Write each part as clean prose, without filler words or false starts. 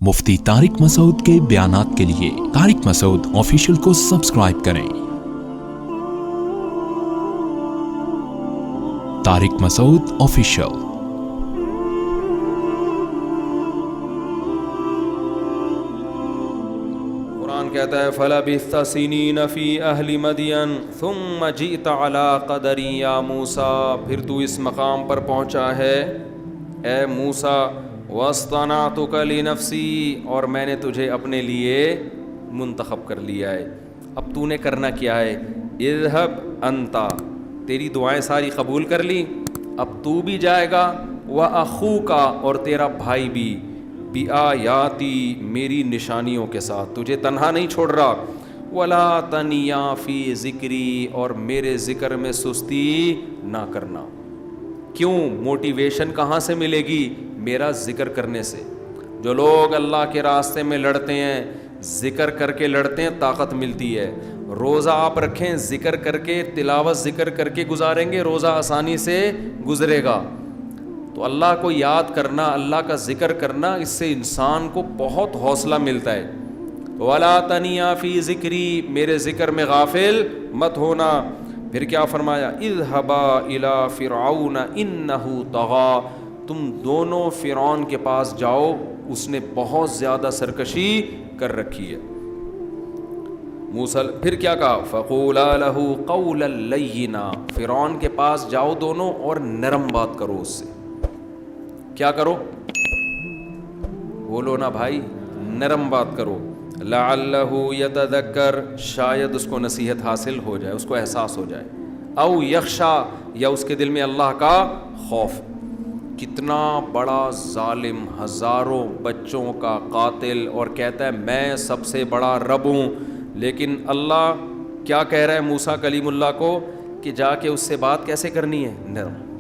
مفتی طارق مسعود کے بیانات کے لیے طارق مسعود آفیشیل کو سبسکرائب کریں۔ طارق مسعود آفیشیل۔ قرآن کہتا ہے فَلَبِثْتَ سِنِينَ فِي أَهْلِ مَدْيَنَ ثُمَّ جِئْتَ عَلَىٰ قَدَرٍ يَا مُوسَىٰ، پھر تو اس مقام پر پہنچا ہے اے موسیٰ، وَاصْطَنَعْتُكَ لِنَفْسِي، اور میں نے تجھے اپنے لیے منتخب کر لیا ہے۔ اب تو نے کرنا کیا ہے؟ اذهب انت، تیری دعائیں ساری قبول کر لی، اب تو بھی جائے گا، وَأَخُوكَ، اور تیرا بھائی بھی، بِآيَاتِي، میری نشانیوں کے ساتھ، تجھے تنہا نہیں چھوڑ رہا، وَلَا تَنِيَا فِي ذِكْرِي، اور میرے ذکر میں سستی نہ کرنا۔ کیوں؟ موٹیویشن کہاں سے ملے گی؟ میرا ذکر کرنے سے۔ جو لوگ اللہ کے راستے میں لڑتے ہیں، ذکر کر کے لڑتے ہیں، طاقت ملتی ہے۔ روزہ آپ رکھیں، ذکر کر کے، تلاوت ذکر کر کے گزاریں گے، روزہ آسانی سے گزرے گا۔ تو اللہ کو یاد کرنا، اللہ کا ذکر کرنا، اس سے انسان کو بہت حوصلہ ملتا ہے۔ وَلَا تَنِيَا فِي ذِكْرِي، میرے ذکر میں غافل مت ہونا۔ پھر کیا فرمایا؟ اذهبا إِلَىٰ فِرْعَوْنَ إِنَّهُ طَغَىٰ، تم دونوں فرعون کے پاس جاؤ، اس نے بہت زیادہ سرکشی کر رکھی ہے۔ پھر کیا کہا؟ فَقُولَا لَهُ قَوْلًا لَيِّنًا، فرعون کے پاس جاؤ دونوں اور نرم بات کرو اس سے۔ کیا کرو؟ بولو نا بھائی، نرم بات کرو۔ لَعَلَّهُ يَتَذَكَّرُ، شاید اس کو نصیحت حاصل ہو جائے، اس کو احساس ہو جائے، او یخشا، یا اس کے دل میں اللہ کا خوف۔ کتنا بڑا ظالم، ہزاروں بچوں کا قاتل، اور کہتا ہے میں سب سے بڑا رب ہوں، لیکن اللہ کیا کہہ رہا ہے موسیٰ کلیم اللہ کو کہ جا کے اس سے بات کیسے کرنی ہے؟ نرم،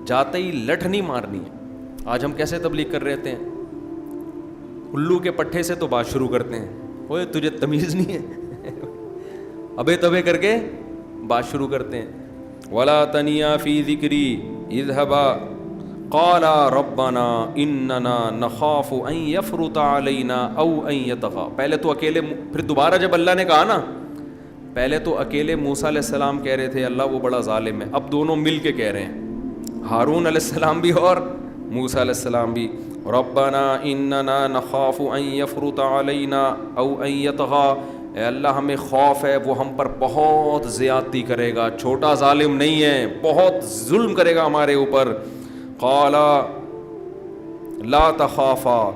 جاتے ہی لٹھ نہیں مارنی ہے۔ آج ہم کیسے تبلیغ کر رہے تھے؟ الو کے پٹھے سے تو بات شروع کرتے ہیں، اوے تجھے تمیز نہیں ہے، ابے تبے کر کے بات شروع کرتے ہیں۔ وَلَا تَنِيَا فِي ذِكْرِي اذْهَبَا قَالَا رَبَّنَا إِنَّنَا نَخَافُ أَن يَفْرُطَ عَلَيْنَا أَوْ أَن يَطْغَىٰ۔ پہلے تو اکیلے، پھر دوبارہ جب اللہ نے کہا نا، پہلے تو اکیلے موسیٰ علیہ السلام کہہ رہے تھے اللہ وہ بڑا ظالم ہے، اب دونوں مل کے کہہ رہے ہیں، ہارون علیہ السلام بھی اور موسیٰ علیہ السلام بھی۔ ربنا اننا نخاف ان یفرط علینا او ان یطغیٰ، اے اللہ ہمیں خوف ہے وہ ہم پر بہت زیادتی کرے گا، چھوٹا ظالم نہیں ہے، بہت ظلم کرے گا ہمارے اوپر۔ قال لا تخافا،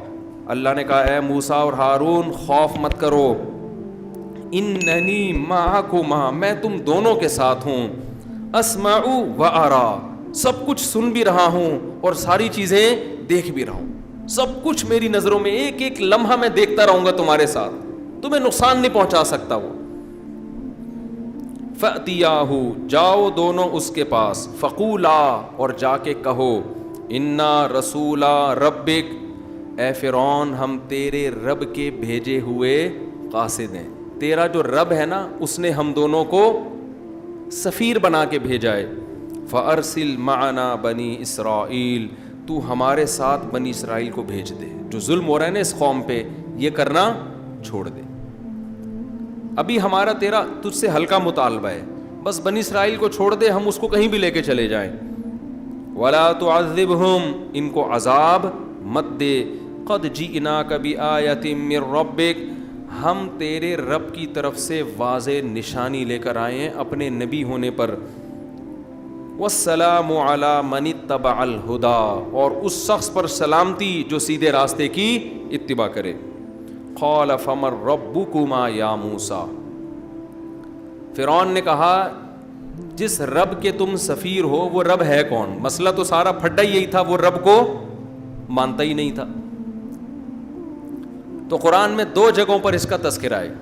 اللہ نے کہا اے موسیٰ اور ہارون خوف مت کرو، اننی معکما، میں تم دونوں کے ساتھ ہوں، اسمع و ارا، سب کچھ سن بھی رہا ہوں اور ساری چیزیں دیکھ بھی رہا ہوں، سب کچھ میری نظروں میں، ایک ایک لمحہ میں دیکھتا رہوں گا تمہارے ساتھ، تمہیں نقصان نہیں پہنچا سکتا وہ۔ فَأْتِيَاهُ، جاؤ دونوں اس کے پاس، فَقُولَا، اور جا کے کہو، اِنَّا رَسُولَ رَبِّكَ، اے فرعون ہم تیرے رب کے بھیجے ہوئے قاصد ہیں، تیرا جو رب ہے نا اس نے ہم دونوں کو سفیر بنا کے بھیجا ہے۔ فَأَرْسِلْ مَعَنَا بَنِي إِسْرَائِيل، تو ہمارے ساتھ بنی اسرائیل کو بھیج دے، جو ظلم ہو رہا ہے نا اس قوم پہ یہ کرنا چھوڑ دے، ابھی ہمارا تیرا تجھ سے ہلکا مطالبہ ہے، بس بنی اسرائیل کو چھوڑ دے، ہم اس کو کہیں بھی لے کے چلے جائیں۔ وَلَا تُعَذِّبْهُمْ، ان کو عذاب مت دے، قَدْ جِئْنَاكَ بِآيَةٍ مِّن رَبِّكَ، ہم تیرے رب کی طرف سے واضح نشانی لے کر آئے ہیں اپنے نبی ہونے پر۔ وَالسَّلَامُ عَلَىٰ مَنِ اتَّبَعَ الْهُدَىٰ، اور اس شخص پر سلامتی جو سیدھے راستے کی اتباع کرے۔ قَالَ فَمَن رَبُّكُمَا يَا مُوسَىٰ، فرعون نے کہا جس رب کے تم سفیر ہو وہ رب ہے کون؟ مسئلہ تو سارا پھڈا یہی تھا، وہ رب کو مانتا ہی نہیں تھا۔ تو قرآن میں دو جگہوں پر اس کا تذکرہ ہے،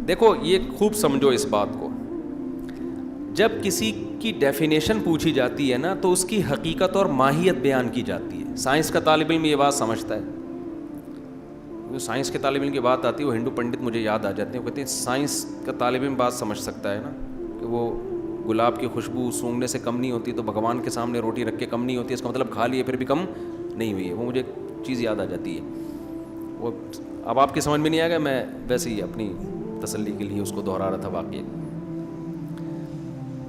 دیکھو یہ خوب سمجھو اس بات کو، جب کسی کی ڈیفینیشن پوچھی جاتی ہے نا تو اس کی حقیقت اور ماہیت بیان کی جاتی ہے۔ سائنس کا طالب علم یہ بات سمجھتا ہے، جو سائنس کے طالب علم کی بات آتی ہے وہ ہندو پنڈت مجھے یاد آ جاتے ہیں، وہ کہتے ہیں سائنس کا طالب علم بات سمجھ سکتا ہے نا کہ وہ گلاب کی خوشبو سونگنے سے کم نہیں ہوتی تو بھگوان کے سامنے روٹی رکھ کے کم نہیں ہوتی، اس کا مطلب کھا لیے پھر بھی کم نہیں ہوئی ہے، وہ مجھے ایک چیز یاد آ جاتی ہے۔ وہ اب آپ کی سمجھ میں نہیں آئے گا, میں ویسے ہی اپنی تسلی کے لیے اس کو دہرا رہا تھا واقعی.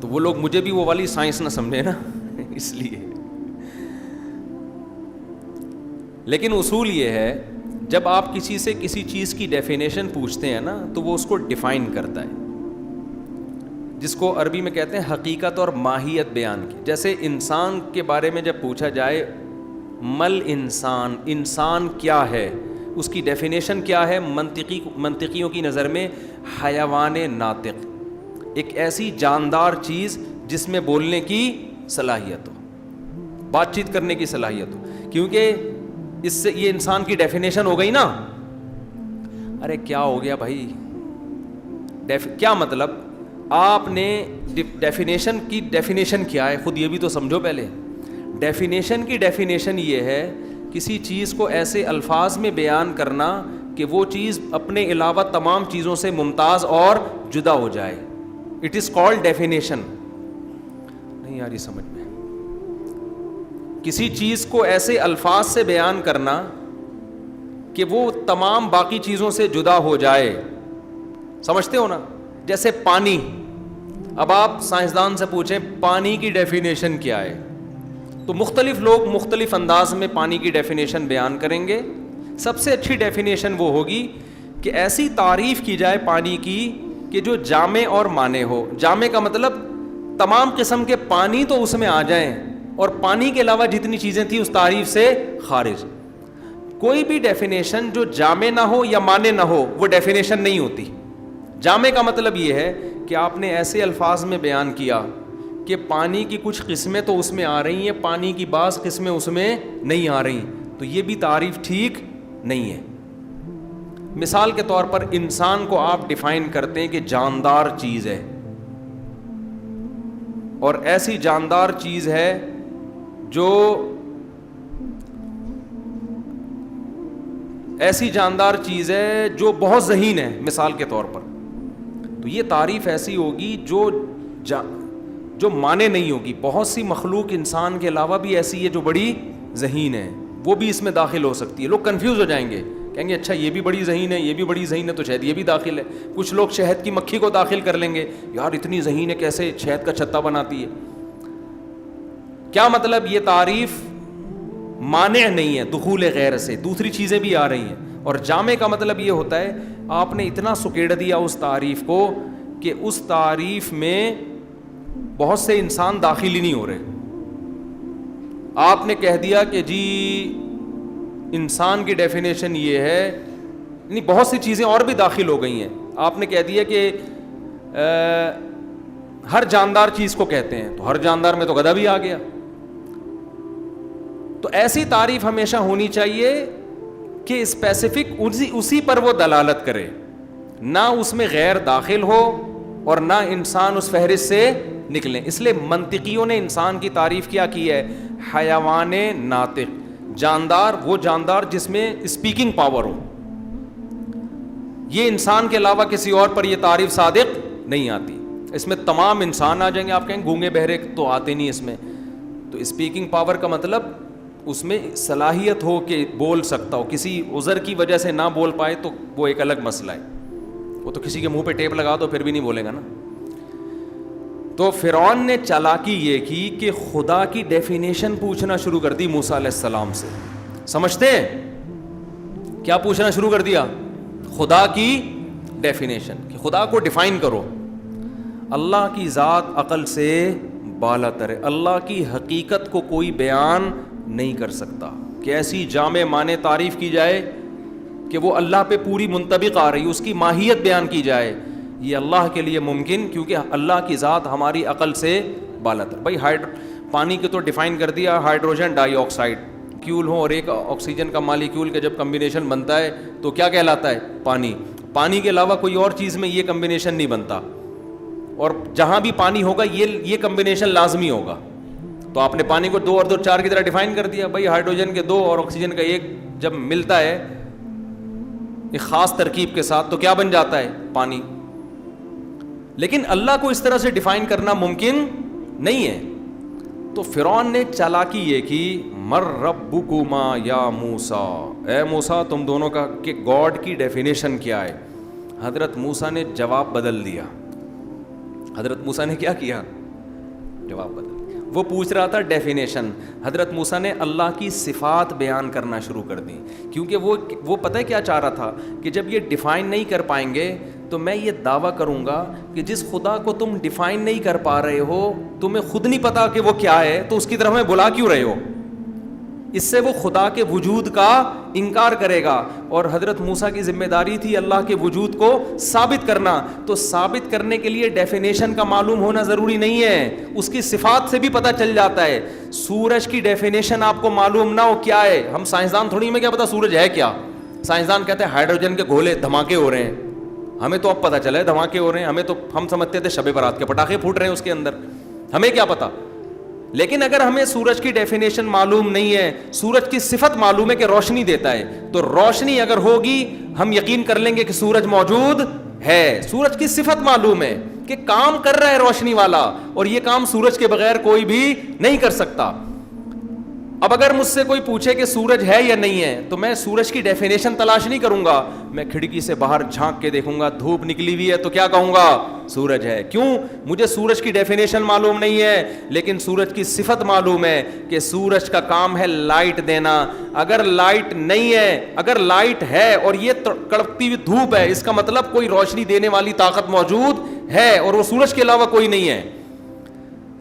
تو وہ لوگ مجھے بھی وہ والی سائنس نہ سمجھے نا اس لیے. لیکن اصول یہ ہے, جب آپ کسی سے کسی چیز کی ڈیفینیشن پوچھتے ہیں نا تو وہ اس کو ڈیفائن کرتا ہے, جس کو عربی میں کہتے ہیں حقیقت اور ماہیت بیان کی. جیسے انسان کے بارے میں جب پوچھا جائے مل انسان, انسان کیا ہے, اس کی ڈیفینیشن کیا ہے منطقیوں کی نظر میں؟ حیوان ناطق, ایک ایسی جاندار چیز جس میں بولنے کی صلاحیت ہو, بات چیت کرنے کی صلاحیت ہو. کیونکہ اس سے یہ انسان کی ڈیفینیشن ہو گئی نا. ارے کیا ہو گیا بھائی, کیا مطلب؟ آپ نے ڈیفینیشن کی ڈیفینیشن کیا ہے خود یہ بھی تو سمجھو پہلے. ڈیفینیشن کی ڈیفینیشن یہ ہے کسی چیز کو ایسے الفاظ میں بیان کرنا کہ وہ چیز اپنے علاوہ تمام چیزوں سے ممتاز اور جدا ہو جائے. It is called definition. نہیں آ رہی سمجھ میں؟ کسی چیز کو ایسے الفاظ سے بیان کرنا کہ وہ تمام باقی چیزوں سے جدا ہو جائے. سمجھتے ہو نا؟ جیسے پانی. اب آپ سائنسدان سے پوچھیں پانی کی ڈیفینیشن کیا ہے, تو مختلف لوگ مختلف انداز میں پانی کی ڈیفینیشن بیان کریں گے. سب سے اچھی ڈیفینیشن وہ ہوگی کہ ایسی تعریف کی جائے پانی کی کہ جو جامع اور مانع ہو. جامع کا مطلب تمام قسم کے پانی تو اس میں آ جائیں اور پانی کے علاوہ جتنی چیزیں تھیں اس تعریف سے خارج. کوئی بھی ڈیفینیشن جو جامع نہ ہو یا مانع نہ ہو وہ ڈیفینیشن نہیں ہوتی. جامع کا مطلب یہ ہے کہ آپ نے ایسے الفاظ میں بیان کیا کہ پانی کی کچھ قسمیں تو اس میں آ رہی ہیں, پانی کی بعض قسمیں اس میں نہیں آ رہی, تو یہ بھی تعریف ٹھیک نہیں ہے. مثال کے طور پر انسان کو آپ ڈیفائن کرتے ہیں کہ جاندار چیز ہے, اور ایسی جاندار چیز ہے جو بہت ذہین ہے مثال کے طور پر, تو یہ تعریف ایسی ہوگی جو مانے نہیں ہوگی. بہت سی مخلوق انسان کے علاوہ بھی ایسی ہے جو بڑی ذہین ہے, وہ بھی اس میں داخل ہو سکتی ہے. لوگ کنفیوز ہو جائیں گے, کہیں گے اچھا یہ بھی بڑی ذہین ہے, یہ بھی بڑی ذہین ہے, تو شاید یہ بھی داخل ہے. کچھ لوگ شہد کی مکھی کو داخل کر لیں گے, یار اتنی ذہین ہے کیسے شہد کا چھتا بناتی ہے. کیا مطلب؟ یہ تعریف مانع نہیں ہے دخول غیر سے, دوسری چیزیں بھی آ رہی ہیں. اور جامع کا مطلب یہ ہوتا ہے آپ نے اتنا سکیڑ دیا اس تعریف کو کہ اس تعریف میں بہت سے انسان داخل ہی نہیں ہو رہے. آپ نے کہہ دیا کہ جی انسان کی ڈیفینیشن یہ ہے, نہیں بہت سی چیزیں اور بھی داخل ہو گئی ہیں. آپ نے کہہ دیا کہ ہر جاندار چیز کو کہتے ہیں, تو ہر جاندار میں تو گدھا بھی آ گیا. تو ایسی تعریف ہمیشہ ہونی چاہیے کہ اسپیسیفک اسی پر وہ دلالت کرے, نہ اس میں غیر داخل ہو اور نہ انسان اس فہرست سے نکلیں. اس لیے منطقیوں نے انسان کی تعریف کیا کی ہے؟ حیوان ناطق, جاندار, وہ جاندار جس میں اسپیکنگ پاور ہو. یہ انسان کے علاوہ کسی اور پر یہ تعریف صادق نہیں آتی. اس میں تمام انسان آ جائیں گے, آپ کہیں گونگے بہرے تو آتے نہیں اس میں. تو اسپیکنگ پاور کا مطلب اس میں صلاحیت ہو کہ بول سکتا ہو. کسی عذر کی وجہ سے نہ بول پائے تو وہ ایک الگ مسئلہ ہے, وہ تو کسی کے منہ پہ ٹیپ لگا دو پھر بھی نہیں بولے گا نا. تو فرعون نے چالاکی یہ کی کہ خدا کی ڈیفینیشن پوچھنا شروع کر دی موسیٰ علیہ السلام سے. سمجھتے ہیں کیا پوچھنا شروع کر دیا؟ خدا کی ڈیفینیشن, کہ خدا کو ڈیفائن کرو. اللہ کی ذات عقل سے بالا تر ہے, اللہ کی حقیقت کو کوئی بیان نہیں کر سکتا. کہ ایسی جامع معنی تعریف کی جائے کہ وہ اللہ پہ پوری منطبق آ رہی, اس کی ماہیت بیان کی جائے, یہ اللہ کے لیے ممکن, کیونکہ اللہ کی ذات ہماری عقل سے بالا تر. بھائی پانی کو تو ڈیفائن کر دیا, ہائیڈروجن ڈائی آکسائڈ کیول ہو اور ایک آکسیجن کا مالیکیول کا جب کمبینیشن بنتا ہے تو کیا کہلاتا ہے؟ پانی. پانی کے علاوہ کوئی اور چیز میں یہ کمبینیشن نہیں بنتا, اور جہاں بھی پانی ہوگا یہ کمبینیشن لازمی ہوگا. تو آپ نے پانی کو 2 اور 2 4 کی طرح ڈیفائن کر دیا. بھائی ہائیڈروجن کے 2 اور آکسیجن کا 1 جب ملتا ہے ایک خاص ترکیب کے ساتھ تو کیا بن جاتا ہے؟ پانی. لیکن اللہ کو اس طرح سے ڈیفائن کرنا ممکن نہیں ہے. تو فرعون نے چالاکی یہ کی, مر ربکما یا موسیٰ, اے موسیٰ تم دونوں کا کہ گاڈ کی ڈیفینیشن کیا ہے. حضرت موسیٰ نے جواب بدل دیا. حضرت موسیٰ نے کیا کیا؟ جواب بدل. وہ پوچھ رہا تھا ڈیفینیشن, حضرت موسیٰ نے اللہ کی صفات بیان کرنا شروع کر دی, کیونکہ وہ پتہ ہے کیا چاہ رہا تھا کہ جب یہ ڈیفائن نہیں کر پائیں گے تو میں یہ دعویٰ کروں گا کہ جس خدا کو تم ڈیفائن نہیں کر پا رہے ہو, تمہیں خود نہیں پتا کہ وہ کیا ہے, تو اس کی طرف میں بلا کیوں رہے ہو؟ اس سے وہ خدا کے وجود کا انکار کرے گا. اور حضرت موسیٰ کی ذمہ داری تھی اللہ کے وجود کو ثابت کرنا. تو ثابت کرنے کے لیے ڈیفینیشن کا معلوم ہونا ضروری نہیں ہے, اس کی صفات سے بھی پتہ چل جاتا ہے. سورج کی ڈیفینیشن آپ کو معلوم نہ ہو کیا ہے, ہم سائنسدان تھوڑی میں کیا پتا سورج ہے کیا. سائنسدان کہتے ہیں ہائیڈروجن کے گولے دھماکے ہو رہے ہیں, ہمیں تو اب پتہ چلا ہے دھماکے ہو رہے ہیں, ہمیں تو ہم سمجھتے تھے شب برات کے پٹاخے پھوٹ رہے ہیں اس کے اندر, ہمیں کیا پتا. لیکن اگر ہمیں سورج کی ڈیفینیشن معلوم نہیں ہے, سورج کی صفت معلوم ہے کہ روشنی دیتا ہے, تو روشنی اگر ہوگی ہم یقین کر لیں گے کہ سورج موجود ہے. سورج کی صفت معلوم ہے کہ کام کر رہا ہے روشنی والا, اور یہ کام سورج کے بغیر کوئی بھی نہیں کر سکتا. اب اگر مجھ سے کوئی پوچھے کہ سورج ہے یا نہیں ہے, تو میں سورج کی ڈیفینیشن تلاش نہیں کروں گا, میں کھڑکی سے باہر جھانک کے دیکھوں گا, دھوپ نکلی ہوئی ہے تو کیا کہوں گا؟ سورج ہے. کیوں؟ مجھے سورج کی ڈیفینیشن معلوم نہیں ہے, لیکن سورج کی صفت معلوم ہے کہ سورج کا کام ہے لائٹ دینا. اگر لائٹ نہیں ہے, اگر لائٹ ہے اور یہ کڑکتی ہوئی دھوپ ہے, اس کا مطلب کوئی روشنی دینے والی طاقت موجود ہے, اور وہ سورج کے علاوہ کوئی نہیں ہے.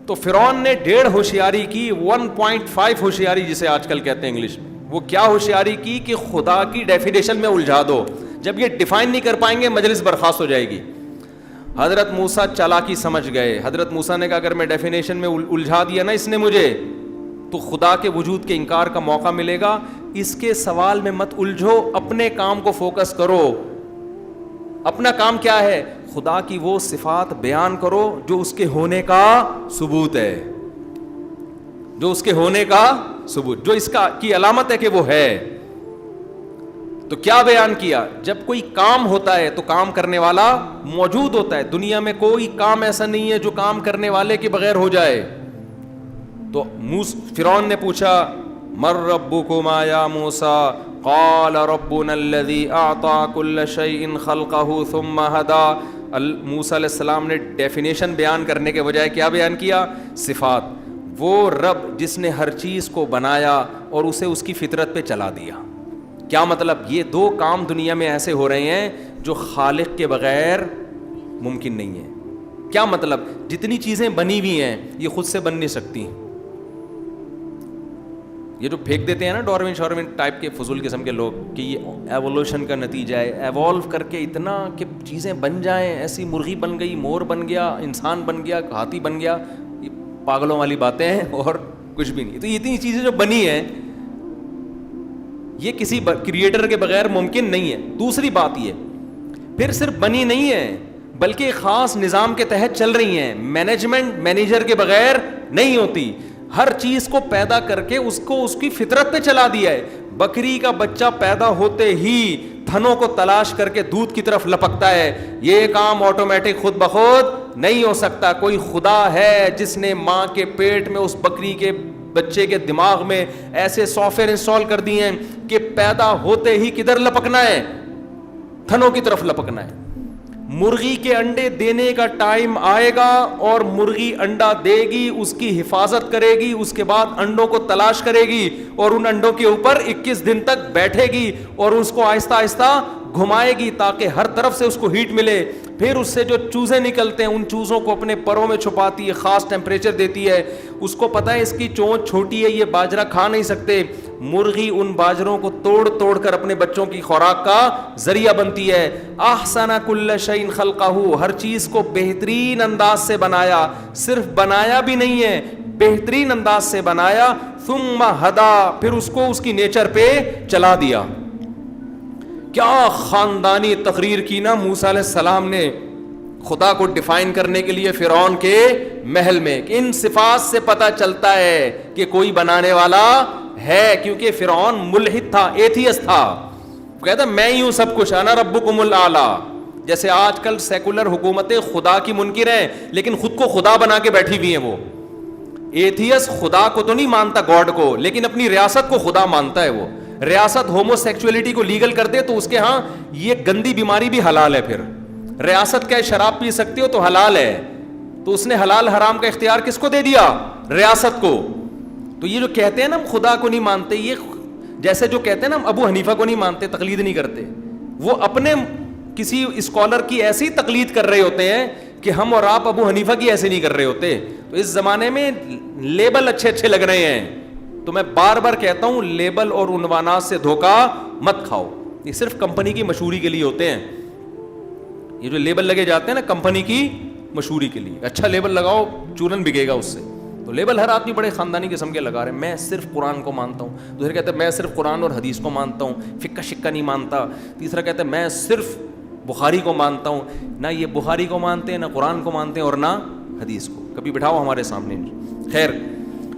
تو فرعون نے 1.5 ہوشیاری کی, 1.5 ہوشیاری جسے آج کل کہتے ہیں انگلش میں. وہ کیا ہوشیاری کی کہ خدا کی ڈیفینیشن میں الجھا دو. جب یہ ڈیفائن نہیں کر پائیں گے مجلس برخاست ہو جائے گی. حضرت موسیٰ چالاکی سمجھ گئے. حضرت موسیٰ نے کہا اگر میں ڈیفینیشن میں الجھا دیا نا اس نے مجھے, تو خدا کے وجود کے انکار کا موقع ملے گا. اس کے سوال میں مت الجھو, اپنے کام کو فوکس کرو. اپنا کام کیا ہے؟ خدا کی وہ صفات بیان کرو جو اس کے ہونے کا ثبوت ہے, جو اس کے ہونے کا ثبوت, جو اس کا کی علامت ہے کہ وہ ہے. تو کیا بیان کیا؟ جب کوئی کام ہوتا ہے تو کام کرنے والا موجود ہوتا ہے. دنیا میں کوئی کام ایسا نہیں ہے جو کام کرنے والے کے بغیر ہو جائے. تو فرعون نے پوچھا مر ربکما یا موسیٰ قال ربنا الذی اعطى كل شیء خلقه ثم هدى. موسیٰ علیہ السلام نے ڈیفینیشن بیان کرنے کے بجائے کیا بیان کیا؟ صفات. وہ رب جس نے ہر چیز کو بنایا اور اسے اس کی فطرت پہ چلا دیا. کیا مطلب؟ یہ 2 کام دنیا میں ایسے ہو رہے ہیں جو خالق کے بغیر ممکن نہیں ہے. کیا مطلب؟ جتنی چیزیں بنی ہوئی ہیں یہ خود سے بن نہیں سکتی. یہ جو پھینک دیتے ہیں نا ڈارون ٹائپ کے فضول قسم کے لوگ کہ یہ ایوولوشن کا نتیجہ ہے, ایوالو کر کے اتنا کہ چیزیں بن جائیں, ایسی مرغی بن گئی, مور بن گیا, انسان بن گیا, ہاتھی بن گیا, یہ پاگلوں والی باتیں ہیں اور کچھ بھی نہیں. تو یہ اتنی چیزیں جو بنی ہیں یہ کسی کریٹر کے بغیر ممکن نہیں ہے. دوسری بات یہ پھر صرف بنی نہیں ہے بلکہ خاص نظام کے تحت چل رہی ہیں. مینجمنٹ مینیجر کے بغیر نہیں ہوتی. ہر چیز کو پیدا کر کے اس کو اس کی فطرت پہ چلا دیا ہے. بکری کا بچہ پیدا ہوتے ہی تھنوں کو تلاش کر کے دودھ کی طرف لپکتا ہے. یہ کام آٹومیٹک خود بخود نہیں ہو سکتا. کوئی خدا ہے جس نے ماں کے پیٹ میں اس بکری کے بچے کے دماغ میں ایسے سافٹ ویئر انسٹال کر دیے ہیں کہ پیدا ہوتے ہی کدھر لپکنا ہے؟ تھنوں کی طرف لپکنا ہے. مرغی کے انڈے دینے کا ٹائم آئے گا اور مرغی انڈا دے گی, اس کی حفاظت کرے گی, اس کے بعد انڈوں کو تلاش کرے گی اور ان انڈوں کے اوپر 21 دن تک بیٹھے گی اور اس کو آہستہ آہستہ گھمائے گی تاکہ ہر طرف سے اس کو ہیٹ ملے. پھر اس سے جو چوزے نکلتے ہیں ان چوزوں کو اپنے پروں میں چھپاتی ہے, خاص ٹیمپریچر دیتی ہے. اس کو پتہ ہے اس کی چونچ چھوٹی ہے, یہ باجرہ کھا نہیں سکتے. مرغی ان باجروں کو توڑ توڑ کر اپنے بچوں کی خوراک کا ذریعہ بنتی ہے. احسن کل شیء خلقہ, ہر چیز کو بہترین انداز سے بنایا. صرف بنایا بھی نہیں ہے, بہترین انداز سے بنایا. ثم ہدا, پھر اس کو اس کی نیچر پہ چلا دیا. کیا خاندانی تقریر کی نا موسیٰ علیہ السلام نے خدا کو ڈیفائن کرنے کے لیے فرعون کے محل میں. کہ ان صفات سے پتہ چلتا ہے کہ کوئی بنانے والا ہے, کیونکہ فرعون ملحد تھا, ایتھیسٹ تھا. کہتا میں ہی ہوں سب کچھ, انا ربکم الاعلی. جیسے آج کل سیکولر حکومتیں خدا کی منکر ہیں لیکن خود کو خدا بنا کے بیٹھی ہوئی ہیں. وہ ایتھیسٹ خدا کو تو نہیں مانتا, گاڈ کو, لیکن اپنی ریاست کو خدا مانتا ہے. وہ ریاست ہومو سیکچولیٹی کو لیگل کر دے تو اس کے ہاں یہ گندی بیماری بھی حلال ہے. پھر ریاست کا شراب پی سکتے ہو تو حلال ہے, تو اس نے حلال حرام کا اختیار کس کو دے دیا؟ ریاست کو. تو یہ جو کہتے ہیں نا ہم خدا کو نہیں مانتے, یہ جیسے جو کہتے ہیں نا ہم ابو حنیفہ کو نہیں مانتے, تقلید نہیں کرتے, وہ اپنے کسی اسکالر کی ایسی تقلید کر رہے ہوتے ہیں کہ ہم اور آپ ابو حنیفہ کی ایسے نہیں کر رہے ہوتے. تو اس زمانے میں لیبل اچھے اچھے لگ رہے ہیں, تو میں بار بار کہتا ہوں لیبل اور عنوانات سے دھوکہ مت کھاؤ, یہ صرف کمپنی کی مشہوری کے لیے ہوتے ہیں. یہ جو لیبل لگے جاتے ہیں نا کمپنی کی مشہوری کے لیے, اچھا لیبل لگاؤ چورن بکے گا اس سے. تو لیبل ہر آدمی بڑے خاندانی قسم کے لگا رہے ہیں, میں صرف قرآن کو مانتا ہوں, دوسرے کہتے ہیں میں صرف قرآن اور حدیث کو مانتا ہوں, فقہ شکہ نہیں مانتا, تیسرا کہتے ہیں میں صرف بخاری کو مانتا ہوں. نہ یہ بخاری کو مانتے ہیں, نہ قرآن کو مانتے ہیں, اور نہ حدیث کو. کبھی بٹھاؤ ہمارے سامنے. خیر,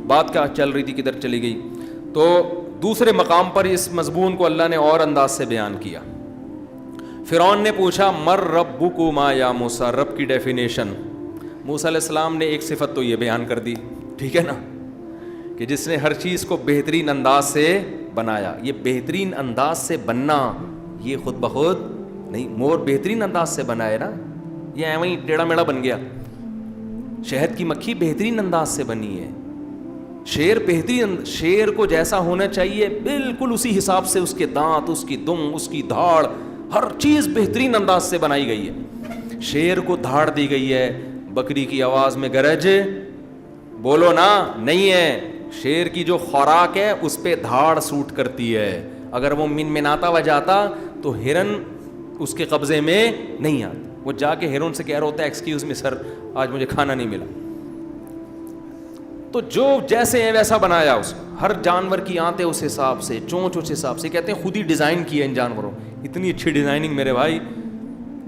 بات کیا چل رہی تھی, کدھر چلی گئی. تو دوسرے مقام پر اس مضمون کو اللہ نے اور انداز سے بیان کیا. فرعون نے پوچھا مر ربکما یا موسیٰ, رب کی ڈیفینیشن. موسیٰ علیہ السلام نے ایک صفت تو یہ بیان کر دی, ٹھیک ہے نا, کہ جس نے ہر چیز کو بہترین انداز سے بنایا. یہ بہترین انداز سے بننا یہ خود بخود نہیں, مور بہترین انداز سے بنایا نا, یہ ایویں ٹیڑھا میڑھا بن گیا. شہد کی مکھی بہترین انداز سے بنی ہے, شیر بہترین, شیر کو جیسا ہونا چاہیے بالکل اسی حساب سے اس کے دانت, اس کی دم, اس کی دھاڑ, ہر چیز بہترین انداز سے بنائی گئی ہے. شیر کو دھاڑ دی گئی ہے, بکری کی آواز میں گرج بولو نا نہیں ہے. شیر کی جو خوراک ہے اس پہ دھاڑ سوٹ کرتی ہے. اگر وہ منمناتا ہوا جاتا تو ہرن اس کے قبضے میں نہیں آتا. وہ جا کے ہرن سے کہہ رہا ہوتا ہے ایکسکیوز می سر, آج مجھے کھانا نہیں ملا. تو جو جیسے ہیں ویسا بنایا اس کو, ہر جانور کی آنتیں اس حساب سے, چونچ اس حساب سے. کہتے ہیں خود ہی ڈیزائن کیا ان جانوروں. اتنی اچھی ڈیزائننگ میرے بھائی,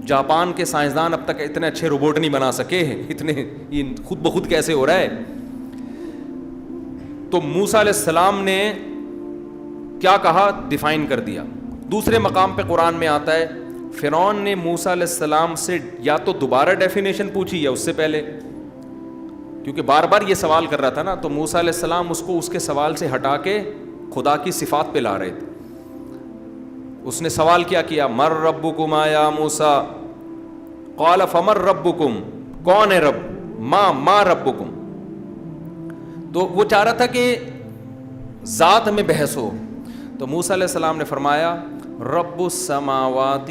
جاپان کے سائنسدان اب تک اتنے اچھے روبوٹ نہیں بنا سکے ہیں. اتنے یہ خود بخود کیسے ہو رہا ہے. تو موسیٰ علیہ السلام نے کیا کہا, ڈیفائن کر دیا. دوسرے مقام پہ قرآن میں آتا ہے فرعون نے موسیٰ علیہ السلام سے یا تو دوبارہ ڈیفینیشن پوچھی یا اس سے پہلے, کیونکہ بار بار یہ سوال کر رہا تھا نا. تو موسیٰ علیہ السلام اس کو اس کے سوال سے ہٹا کے خدا کی صفات پہ لا رہے تھے. اس نے سوال کیا کیا, مر ربکما یا موسیٰ, قال فمر ربکم, کون ہے رب, ما ربکم. تو وہ چاہ رہا تھا کہ ذات میں بحث ہو. تو موسیٰ علیہ السلام نے فرمایا رب السماوات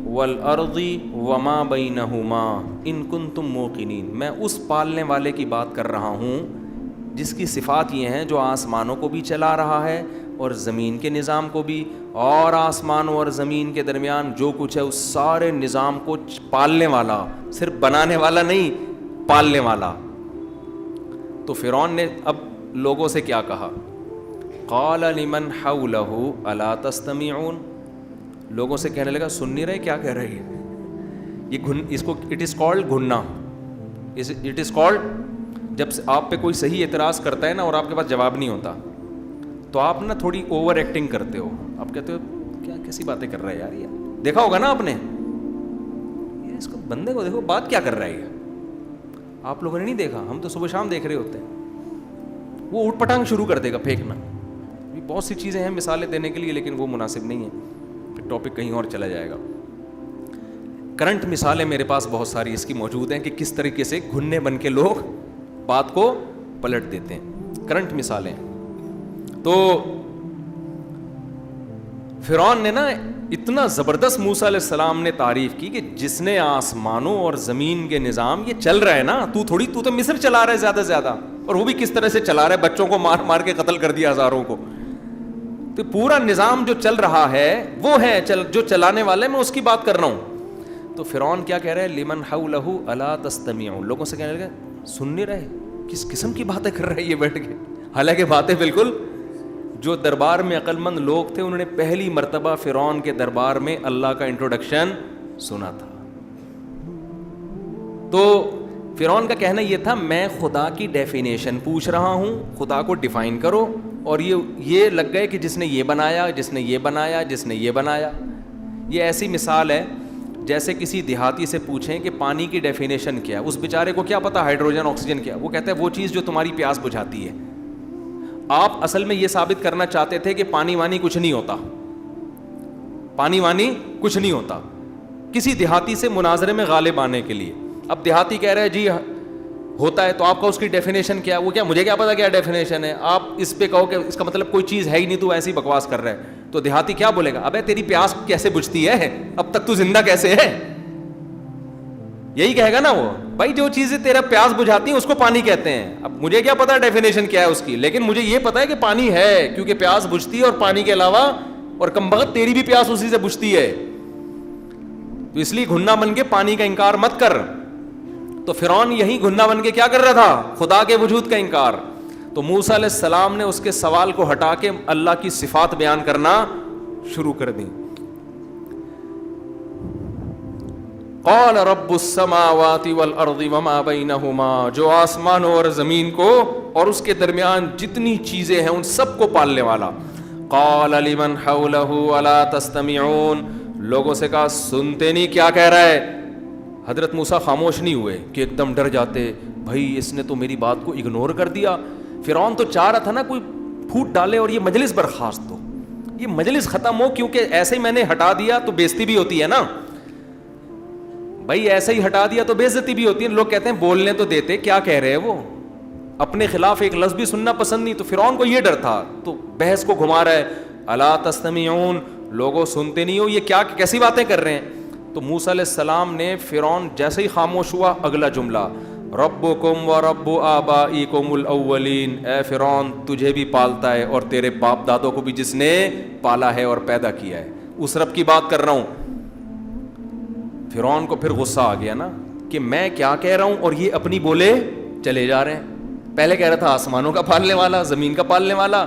والارض وما بینہما ان کنتم موقنین. میں اس پالنے والے کی بات کر رہا ہوں جس کی صفات یہ ہیں جو آسمانوں کو بھی چلا رہا ہے اور زمین کے نظام کو بھی, اور آسمانوں اور زمین کے درمیان جو کچھ ہے اس سارے نظام کو پالنے والا, صرف بنانے والا نہیں, پالنے والا. تو فرعون نے اب لوگوں سے کیا کہا, قال لمن حولہ الا تستمعون. لوگوں سے کہنے لگا سن نہیں رہے کیا کہہ رہی ہے. یہ اس کو اٹ از کالڈ گھننا. اٹ از کالڈ جب آپ پہ کوئی صحیح اعتراض کرتا ہے نا اور آپ کے پاس جواب نہیں ہوتا تو آپ نا تھوڑی اوور ایکٹنگ کرتے ہو. آپ کہتے ہو کیا کیسی باتیں کر رہا ہے یار, یہ دیکھا ہوگا نا آپ نے, یہ اس کو بندے کو دیکھو بات کیا کر رہا ہے. آپ لوگوں نے نہیں دیکھا, ہم تو صبح شام دیکھ رہے ہوتے ہیں. وہ اوٹ پٹانگ شروع کر دے گا پھینکنا. بہت سی چیزیں ہیں مثالیں دینے کے لیے لیکن وہ مناسب نہیں ہے, پھر ٹاپک کہیں اور چلا جائے گا. کرنٹ مثالیں میرے پاس بہت ساری اس کی موجود ہیں کہ کس طریقے سے گھننے بن کے لوگ بات کو پلٹ دیتے ہیں. کرنٹ مثالیں. تو فرعون نے نا اتنا زبردست موسیٰ علیہ السلام نے تعریف کی کہ جس نے آسمانوں اور زمین کے نظام یہ چل رہا ہے نا, تو تو مصر چلا رہا ہے زیادہ سے زیادہ, اور وہ بھی کس طرح سے چلا رہا ہے, بچوں کو مار مار کے قتل کر دیا ہزاروں کو. تو پورا نظام جو چل رہا ہے وہ ہے جو چلانے والے, میں اس کی بات کر رہا ہوں. تو فرعون کیا کہہ رہے ہیں, لمن حولہ الا تستمعون. لوگوں سے کہنے لگے سن نہیں رہے, کس قسم کی باتیں کر رہے ہیں یہ بیٹھ کے. حالانکہ باتیں بالکل, جو دربار میں عقل مند لوگ تھے انہوں نے پہلی مرتبہ فرعون کے دربار میں اللہ کا انٹروڈکشن سنا تھا. تو فرعون کا کہنا یہ تھا میں خدا کی ڈیفینیشن پوچھ رہا ہوں, خدا کو ڈیفائن کرو. اور یہ لگ گئے کہ جس نے یہ بنایا, جس نے یہ بنایا, جس نے یہ بنایا. یہ ایسی مثال ہے جیسے کسی دیہاتی سے پوچھیں کہ پانی کی ڈیفینیشن کیا ہے, اس بیچارے کو کیا پتا ہائیڈروجن آکسیجن کیا. وہ کہتا ہے وہ چیز جو تمہاری پیاس بجھاتی ہے. آپ اصل میں یہ ثابت کرنا چاہتے تھے کہ پانی وانی کچھ نہیں ہوتا, پانی وانی کچھ نہیں ہوتا, کسی دیہاتی سے مناظرے میں غالب آنے کے لیے. اب دیہاتی کہہ رہے ہیں جی ہوتا ہے, تو آپ کا اس کی ڈیفینیشن کیا ہے؟ وہ کیا مجھے کیا پتا کیا ڈیفینیشن ہے, آپ اس پہ کہو کہ اس کا مطلب کوئی چیز ہے ہی نہیں, تو ایسی بکواس کر رہا ہے. تو دیہاتی کیا بولے گا, ابے تیری پیاس کیسے بجھتی ہے, اب تک تو زندہ کیسے ہے, یہی کہے گا نا وہ. بھائی جو چیزیں تیرا پیاس بجھاتی ہیں اس کو پانی کہتے ہیں. اب مجھے کیا پتا ڈیفینیشن کیا ہے اس کی, لیکن مجھے یہ پتا ہے کہ پانی ہے, کیونکہ پیاس بجھتی ہے, اور پانی کے علاوہ اور کم بخت تیری بھی پیاس اسی سے بجھتی ہے. تو اس لیے گھنا بن کے پانی کا انکار مت کر. تو فرعون یہی گھنا بن کے کیا کر رہا تھا, خدا کے وجود کا انکار. تو موسیٰ علیہ السلام نے اس کے سوال کو ہٹا کے اللہ کی صفات بیان کرنا شروع کر دی. قال رب السماوات والارض وما بینہما, جو آسمانوں اور زمین کو اور اس کے درمیان جتنی چیزیں ہیں ان سب کو پالنے والا. قال لمن حولہ الا تستمعون, لوگوں سے کہا سنتے نہیں کیا کہہ رہا ہے. حضرت موسیٰ خاموش نہیں ہوئے کہ ایک دم ڈر جاتے, بھائی اس نے تو میری بات کو اگنور کر دیا. فرعون تو چاہ رہا تھا نا کوئی پھوٹ ڈالے اور یہ مجلس برخاست ہو, یہ مجلس ختم ہو, کیونکہ ایسے ہی میں نے ہٹا دیا تو بےزتی بھی ہوتی ہے نا بھائی, ایسے ہی ہٹا دیا تو بےزتی بھی ہوتی ہے. لوگ کہتے ہیں بولنے تو دیتے, کیا کہہ رہے ہیں وہ, اپنے خلاف ایک لفظ بھی سننا پسند نہیں. تو فرعون کو یہ ڈر تھا, تو بحث کو گھما رہا ہے, الا تستمعون, لوگوں سنتے نہیں ہو, یہ کیا کیسی باتیں کر رہے ہیں. تو موسیٰ علیہ السلام نے, فرعون جیسے ہی خاموش ہوا, اگلا جملہ ربکم و رب آبائکم الاولین, اے فرعون تجھے بھی پالتا ہے اور تیرے باپ دادوں کو بھی جس نے پالا ہے اور پیدا کیا ہے, اس رب کی بات کر رہا ہوں. فرعون کو پھر غصہ آ گیا نا کہ میں کیا کہہ رہا ہوں اور یہ اپنی بولے چلے جا رہے ہیں. پہلے کہہ رہا تھا آسمانوں کا پالنے والا, زمین کا پالنے والا,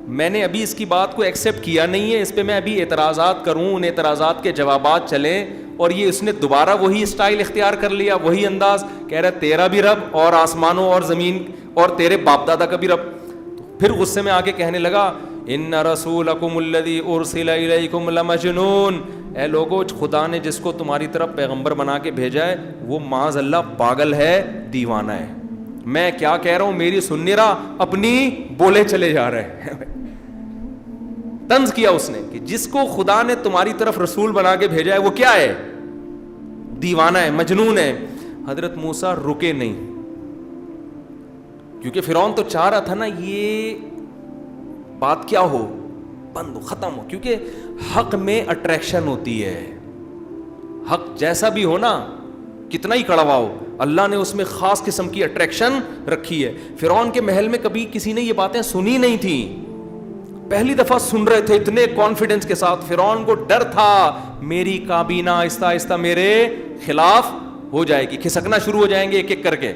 میں نے ابھی اس کی بات کو ایکسیپٹ کیا نہیں ہے, اس پہ میں ابھی اعتراضات کروں, ان اعتراضات کے جوابات چلیں, اور یہ اس نے دوبارہ وہی اسٹائل اختیار کر لیا, وہی انداز, کہہ رہا ہے تیرا بھی رب اور آسمانوں اور زمین اور تیرے باپ دادا کا بھی رب. پھر غصے میں آ کے کہنے لگا ان رسولکم الذی ارسل الیکم لمجنون, اے لوگو خدا نے جس کو تمہاری طرف پیغمبر بنا کے بھیجا ہے وہ معاذ اللہ پاگل ہے, دیوانہ ہے. میں کیا کہہ رہا ہوں میری سن نہیں رہا, اپنی بولے چلے جا رہے ہیں. طنز کیا اس نے کہ جس کو خدا نے تمہاری طرف رسول بنا کے بھیجا ہے وہ کیا ہے, دیوانہ ہے, مجنون ہے. حضرت موسیٰ رکے نہیں, کیونکہ فرعون تو چاہ رہا تھا نا یہ بات کیا ہو, بند ہو, ختم ہو, کیونکہ حق میں اٹریکشن ہوتی ہے. حق جیسا بھی ہو نا, کتنا ہی کڑوا ہو, اللہ نے اس میں خاص قسم کی اٹریکشن رکھی ہے. فرعون کے محل میں کبھی کسی نے یہ باتیں سنی نہیں تھیں, پہلی دفعہ سن رہے تھے اتنے کانفیڈنس کے ساتھ. فرعون کو ڈر تھا میری کابینہ آہستہ آہستہ میرے خلاف ہو جائے گی, کھسکنا شروع ہو جائیں گے ایک ایک کر کے.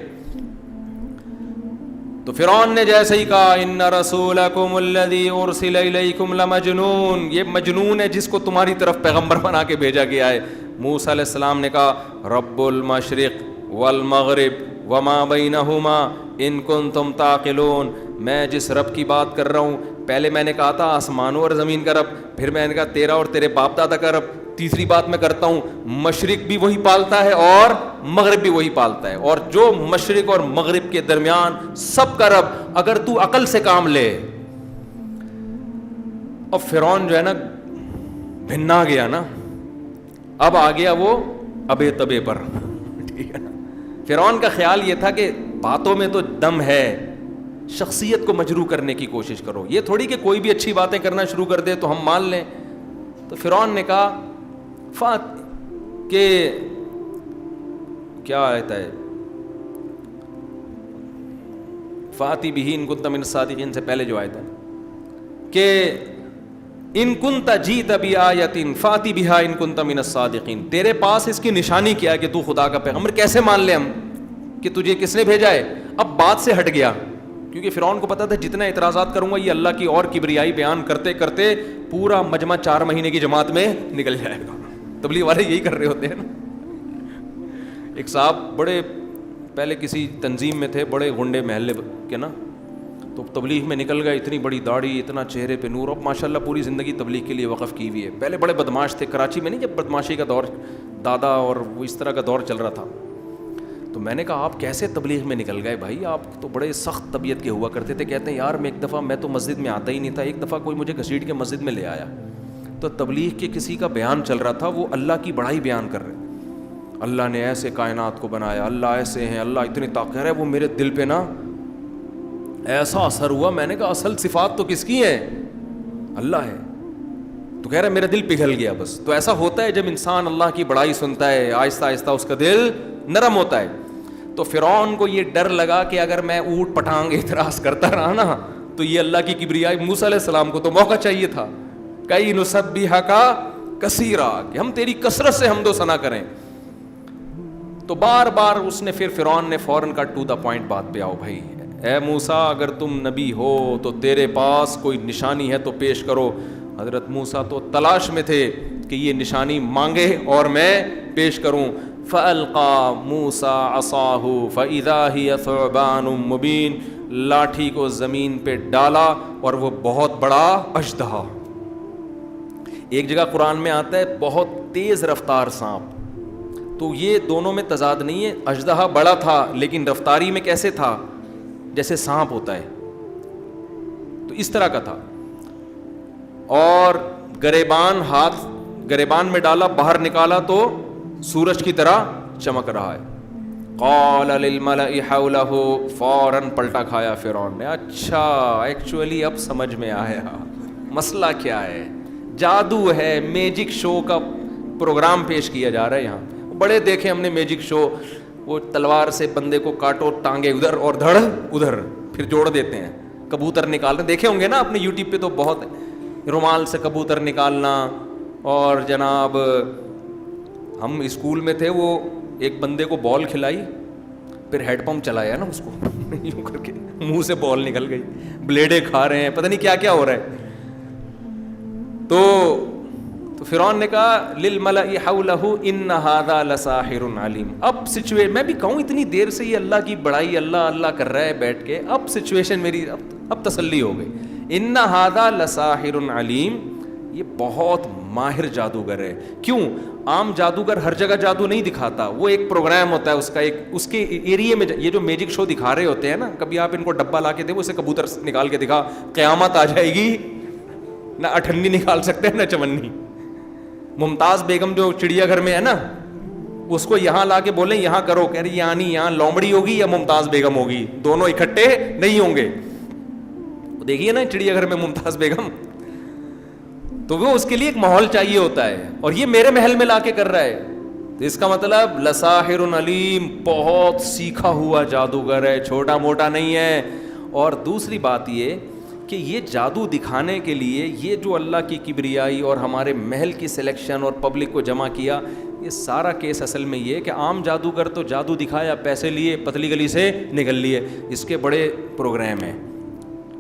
تو فرعون نے جیسے ہی کہا ان رسولکم الذی ارسل الیکم لمجنون, یہ مجنون ہے جس کو تمہاری طرف پیغمبر بنا کے بھیجا گیا ہے. موسیٰ علیہ السلام نے کہا رب المشرق والمغرب وما بینہما ان کنتم تعقلون, میں جس رب کی بات کر رہا ہوں, پہلے میں نے کہا تھا آسمانوں اور زمین کا رب, پھر میں نے کہا تیرا اور تیرے باپ دادا کا رب, تیسری بات میں کرتا ہوں مشرق بھی وہی پالتا ہے اور مغرب بھی وہی پالتا ہے, اور جو مشرق اور مغرب کے درمیان سب کا رب, اگر تو عقل سے کام لے. اب فرعون جو ہے نا بھنا گیا نا, اب آ گیا وہ ابے تبے پر, ٹھیک ہے نا. فرعون کا خیال یہ تھا کہ باتوں میں تو دم ہے, شخصیت کو مجروح کرنے کی کوشش کرو, یہ تھوڑی کہ کوئی بھی اچھی باتیں کرنا شروع کر دے تو ہم مان لیں. تو فرعون نے کہا کہ کیا آیت ہے, فاتی بہ ان کنت من الصادقین سے پہلے جو آیت ہے کہ ان کنت جیت بآیۃ فاتی بہا ان کنت من الصادقین, تیرے پاس اس کی نشانی کیا ہے کہ تو خدا کا پیغمبر, کیسے مان لیں ہم کہ تجھے کس نے بھیجا ہے. اب بات سے ہٹ گیا, کیونکہ فرعون کو پتا تھا جتنا اعتراضات کروں گا یہ اللہ کی اور کبریائی بیان کرتے کرتے پورا مجمع 4 مہینے کی جماعت میں نکل جائے گا. تبلیغ والے یہی کر رہے ہوتے ہیں نا. ایک صاحب بڑے پہلے کسی تنظیم میں تھے, بڑے غنڈے محلے کے نا, تو تبلیغ میں نکل گئے, اتنی بڑی داڑھی, اتنا چہرے پہ نور, اب ماشاءاللہ پوری زندگی تبلیغ کے لیے وقف کی ہوئی ہے. پہلے بڑے بدماش تھے, کراچی میں نہیں جب بدماشی کا دور, دادا اور وہ اس طرح کا دور چل رہا تھا, تو میں نے کہا آپ کیسے تبلیغ میں نکل گئے بھائی, آپ تو بڑے سخت طبیعت کے ہوا کرتے تھے. کہتے ہیں یار میں ایک دفعہ, میں تو مسجد میں آتا ہی نہیں تھا, ایک دفعہ کوئی مجھے گھسیٹ کے مسجد میں لے آیا, تو تبلیغ کے کسی کا بیان چل رہا تھا, وہ اللہ کی بڑائی بیان کر رہے, اللہ نے ایسے کائنات کو بنایا, اللہ ایسے ہیں, اللہ اتنی طاقت ہے. وہ میرے دل پہ نا ایسا اثر ہوا, میں نے کہا اصل صفات تو کس کی ہیں, اللہ ہے. تو کہہ رہا میرا دل پگھل گیا بس. تو ایسا ہوتا ہے جب انسان اللہ کی بڑائی سنتا ہے, آہستہ آہستہ اس کا دل نرم ہوتا ہے. تو فرعون کو یہ ڈر لگا کہ اگر میں اونٹ پٹانگ اعتراض کرتا رہا نا تو یہ اللہ کی کبریائی, موسیٰ علیہ السلام کو تو موقع چاہیے تھا, کئی نسبحک کثیرا, کہ ہم تیری کثرت سے حمد و ثنا کریں. تو بار بار اس نے پھر فرعون نے فوراً کا ٹو دا پوائنٹ بات پہ آؤ بھائی, اے موسیٰ اگر تم نبی ہو تو تیرے پاس کوئی نشانی ہے تو پیش کرو. حضرت موسیٰ تو تلاش میں تھے کہ یہ نشانی مانگے اور میں پیش کروں. فَأَلْقَى مُوسَىٰ عَصَاهُ فَإِذَا هِيَ ثُعْبَانٌ مُّبِينٌ, لاٹھی کو زمین پہ ڈالا اور وہ بہت بڑا اژدہا. ایک جگہ قرآن میں آتا ہے بہت تیز رفتار سانپ, تو یہ دونوں میں تضاد نہیں ہے. اژدہا بڑا تھا لیکن رفتاری میں کیسے تھا, جیسے سانپ ہوتا ہے, تو اس طرح کا تھا. اور گریبان, ہاتھ گریبان میں ڈالا, باہر نکالا تو سورج کی طرح چمک رہا ہے. قال للملئ حولہ, فوراً پلٹا کھایا فرعون نے. اچھا ایکچولی اب سمجھ میں آیا مسئلہ کیا ہے, جادو ہے, میجک شو کا پروگرام پیش کیا جا رہا ہے یہاں. بڑے دیکھے ہم نے میجک شو, وہ تلوار سے بندے کو کاٹو, ٹانگے ادھر اور دھڑ ادھر, پھر جوڑ دیتے ہیں, کبوتر نکالتے دیکھے ہوں گے نا اپنے یوٹیوب پہ, تو بہت رومال سے کبوتر نکالنا. اور جناب ہم اسکول میں تھے, وہ ایک بندے کو بال کھلائی, پھر ہیڈ پمپ چلایا نا اس کو یوں کر کے, منہ سے بال نکل گئی, بلیڈیں کھا رہے ہیں, پتہ نہیں کیا کیا ہو رہا ہے. تو فرعون نے کہا للملئ حولہ ان ھذا لساحر علیم. اب میں بھی کہوں اتنی دیر سے یہ اللہ کی بڑائی اللہ اللہ کر رہا ہے بیٹھ کے, اب سچویشن میری اب تسلی ہو گئی. ان ھذا لساحر علیم, یہ بہت ماہر جادوگر ہے. کیوں, عام جادوگر ہر جگہ جادو نہیں دکھاتا, وہ ایک پروگرام ہوتا ہے اس کا, ایک اس کے ایریے میں. یہ جو میجک شو دکھا رہے ہوتے ہیں نا, کبھی آپ ان کو ڈبہ لا کے دے, وہ اسے کبوتر نکال کے دکھا, قیامت آ جائے گی, نہ اٹھنی نکال سکتے ہیں نہ چمنی. ممتاز بیگم جو چڑیا گھر میں ہے نا, اس کو یہاں لا کے بولیں یہاں کرو, کہہ رہی یعنی یہاں لومڑی ہوگی یا ممتاز بیگم ہوگی, دونوں اکٹھے نہیں ہوں گے. دیکھیے نا چڑیا گھر میں ممتاز بیگم, تو وہ اس کے لیے ایک ماحول چاہیے ہوتا ہے, اور یہ میرے محل میں لا کے کر رہا ہے. تو اس کا مطلب لساحر علیم, بہت سیکھا ہوا جادوگر ہے, چھوٹا موٹا نہیں ہے. اور دوسری بات یہ کہ یہ جادو دکھانے کے لیے یہ جو اللہ کی کبریائی اور ہمارے محل کی سلیکشن اور پبلک کو جمع کیا, یہ سارا کیس اصل میں یہ کہ عام جادوگر تو جادو دکھایا, پیسے لیے, پتلی گلی سے نکل لیے. اس کے بڑے پروگرام ہیں,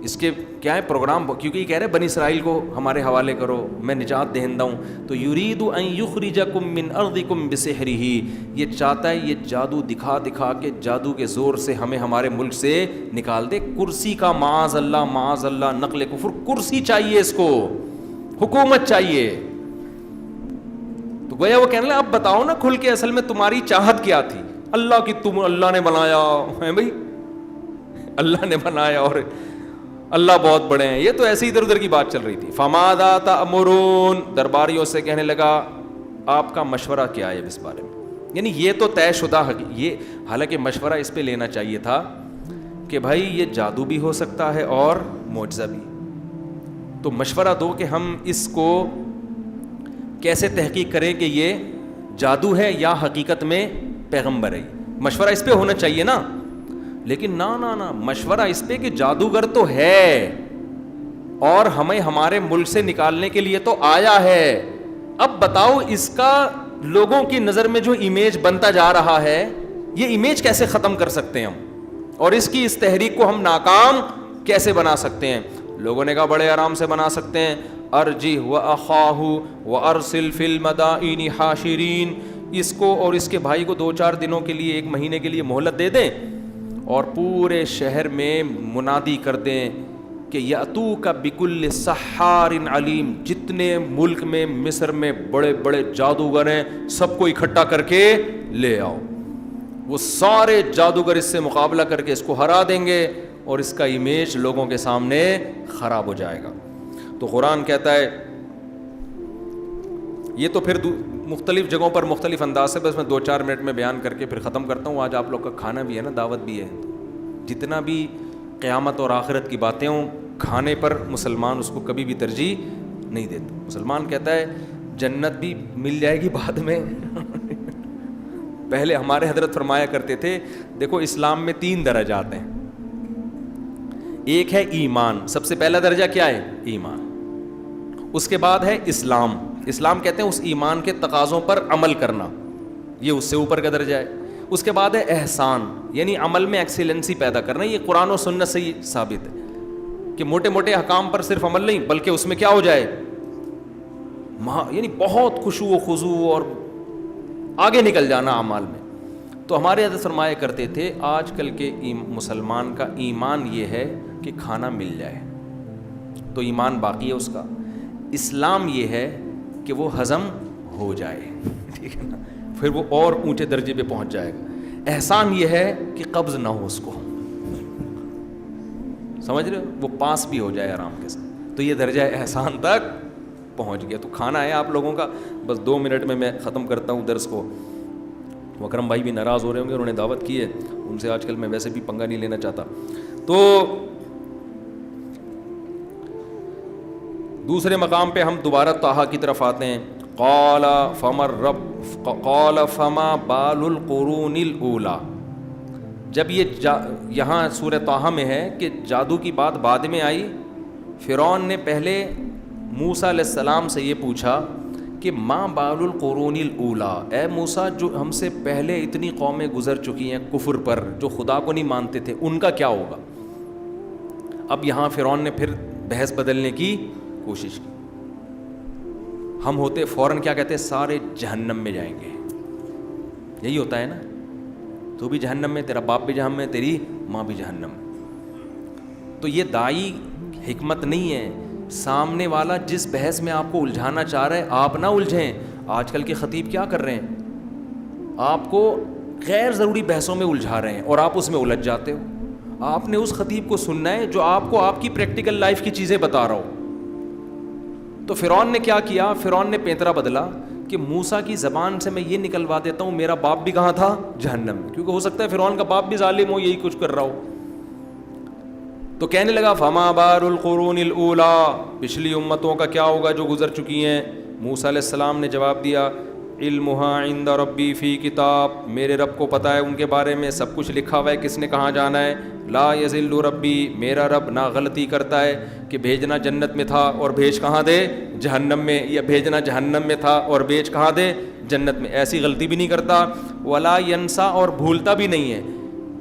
اس کے کیا ہے پروگرام, کیونکہ یہ کہہ رہے بنی اسرائیل کو ہمارے حوالے کرو, میں نجات دہندہ ہوں. تو یرید ان یخرجکم من ارضکم بسحرہ, یہ چاہتا ہے یہ جادو دکھا دکھا کے, جادو کے زور سے ہمیں ہمارے ملک سے نکال دے. کرسی کا معاذ اللہ, نقل کفر, کرسی چاہیے اس کو, حکومت چاہیے. تو گویا وہ کہنے لگا اب بتاؤ نا کھل کے اصل میں تمہاری چاہت کیا تھی. اللہ کی تم, اللہ نے بنایا ہے بھائی, اللہ نے بنایا اور اللہ بہت بڑے ہیں, یہ تو ایسے ادھر ادھر کی بات چل رہی تھی. فماذا تأمرون, درباریوں سے کہنے لگا آپ کا مشورہ کیا ہے اس بارے میں. یعنی یہ تو طے شدہ, یہ حالانکہ مشورہ اس پہ لینا چاہیے تھا کہ بھائی یہ جادو بھی ہو سکتا ہے اور معجزہ بھی, تو مشورہ دو کہ ہم اس کو کیسے تحقیق کریں کہ یہ جادو ہے یا حقیقت میں پیغمبر ہے. مشورہ اس پہ ہونا چاہیے نا. لیکن نہ مشورہ اس پہ کہ جادوگر تو ہے اور ہمیں ہمارے ملک سے نکالنے کے لیے تو آیا ہے, اب بتاؤ اس کا لوگوں کی نظر میں جو امیج بنتا جا رہا ہے, یہ امیج کیسے ختم کر سکتے ہیں ہم, اور اس کی اس تحریک کو ہم ناکام کیسے بنا سکتے ہیں. لوگوں نے کہا بڑے آرام سے بنا سکتے ہیں, ارجہ واخاہ وارسل فی المدائن حاشرین, اس کو اور اس کے بھائی کو 2-4 دنوں کے لیے, 1 مہینے کے لیے مہلت دے دیں, اور پورے شہر میں منادی کر دیں کہ یاتوک بکل سحار علیم, جتنے ملک میں مصر میں بڑے بڑے جادوگر ہیں سب کو اکٹھا کر کے لے آؤ. وہ سارے جادوگر اس سے مقابلہ کر کے اس کو ہرا دیں گے اور اس کا امیج لوگوں کے سامنے خراب ہو جائے گا. تو قرآن کہتا ہے, یہ تو پھر مختلف جگہوں پر مختلف انداز سے, بس میں 2-4 منٹ میں بیان کر کے پھر ختم کرتا ہوں. آج آپ لوگ کا کھانا بھی ہے نا, دعوت بھی ہے. جتنا بھی قیامت اور آخرت کی باتیں ہوں, کھانے پر مسلمان اس کو کبھی بھی ترجیح نہیں دیتا. مسلمان کہتا ہے جنت بھی مل جائے گی بعد میں. پہلے ہمارے حضرت فرمایا کرتے تھے, دیکھو اسلام میں 3 درجات ہیں. ایک ہے ایمان, سب سے پہلا درجہ کیا ہے؟ ایمان. اس کے بعد ہے اسلام. اسلام کہتے ہیں اس ایمان کے تقاضوں پر عمل کرنا, یہ اس سے اوپر کا درجہ ہے. اس کے بعد ہے احسان, یعنی عمل میں ایکسیلنسی پیدا کرنا. یہ قرآن و سنت سے ہی ثابت ہے کہ موٹے موٹے احکام پر صرف عمل نہیں, بلکہ اس میں کیا ہو جائے, یعنی بہت خشوع و خضوع اور آگے نکل جانا اعمال میں. تو ہمارے حضرت فرمایا کرتے تھے آج کل کے مسلمان کا ایمان یہ ہے کہ کھانا مل جائے تو ایمان باقی ہے اس کا. اسلام یہ ہے کہ وہ ہضم ہو جائے, ٹھیک ہے نا, پھر وہ اور اونچے درجے پہ پہنچ جائے گا. احسان یہ ہے کہ قبض نہ ہو اس کو, سمجھ رہے ہو, وہ پاس بھی ہو جائے آرام کے ساتھ. تو یہ درجہ احسان تک پہنچ گیا. تو کھانا ہے آپ لوگوں کا, بس 2 منٹ میں ختم کرتا ہوں درس کو. وہ اکرم بھائی بھی ناراض ہو رہے ہوں گے, انہوں نے دعوت کی ہے, ان سے آج کل میں ویسے بھی پنگا نہیں لینا چاہتا. تو دوسرے مقام پہ ہم دوبارہ طٰہٰ کی طرف آتے ہیں. قال فما بال القرون الاولی. جب یہ یہاں سورہ طٰہٰ میں ہے کہ جادو کی بات بعد میں آئی, فرعون نے پہلے موسیٰ علیہ السلام سے یہ پوچھا کہ ما بال القرون الاولی, اے موسیٰ جو ہم سے پہلے اتنی قومیں گزر چکی ہیں کفر پر, جو خدا کو نہیں مانتے تھے, ان کا کیا ہوگا. اب یہاں فرعون نے پھر بحث بدلنے کی کوشش کی. ہم ہوتے فوراً کیا کہتے, سارے جہنم میں جائیں گے. یہی ہوتا ہے نا, تو بھی جہنم میں, تیرا باپ بھی جہنم میں, تیری ماں بھی جہنم میں. تو یہ دائی حکمت نہیں ہے, سامنے والا جس بحث میں آپ کو الجھانا چاہ رہا ہے آپ نہ الجھیں. آج کل کے خطیب کیا کر رہے ہیں, آپ کو غیر ضروری بحثوں میں الجھا رہے ہیں اور آپ اس میں الجھ جاتے ہو. آپ نے اس خطیب کو سننا ہے جو آپ کو آپ کی پریکٹیکل لائف کی چیزیں بتا رہا ہو. تو فرعون نے کیا کیا, فرعون نے پینترا بدلا کہ موسیٰ کی زبان سے میں یہ نکلوا دیتا ہوں میرا باپ بھی کہاں تھا, جہنم میں, کیونکہ ہو سکتا ہے فرعون کا باپ بھی ظالم ہو, یہی کچھ کر رہا ہو. تو کہنے لگا فما بال القرون الاولی, پچھلی امتوں کا کیا ہوگا جو گزر چکی ہیں. موسیٰ علیہ السلام نے جواب دیا علمها عند ربی فی کتاب, میرے رب کو پتہ ہے ان کے بارے میں, سب کچھ لکھا ہوا ہے کس نے کہاں جانا ہے. لا یضل ربی, میرا رب نہ غلطی کرتا ہے کہ بھیجنا جنت میں تھا اور بھیج کہاں دے, جہنم میں, یا بھیجنا جہنم میں تھا اور بھیج کہاں دے, جنت میں. ایسی غلطی بھی نہیں کرتا. ولا ینسا, اور بھولتا بھی نہیں ہے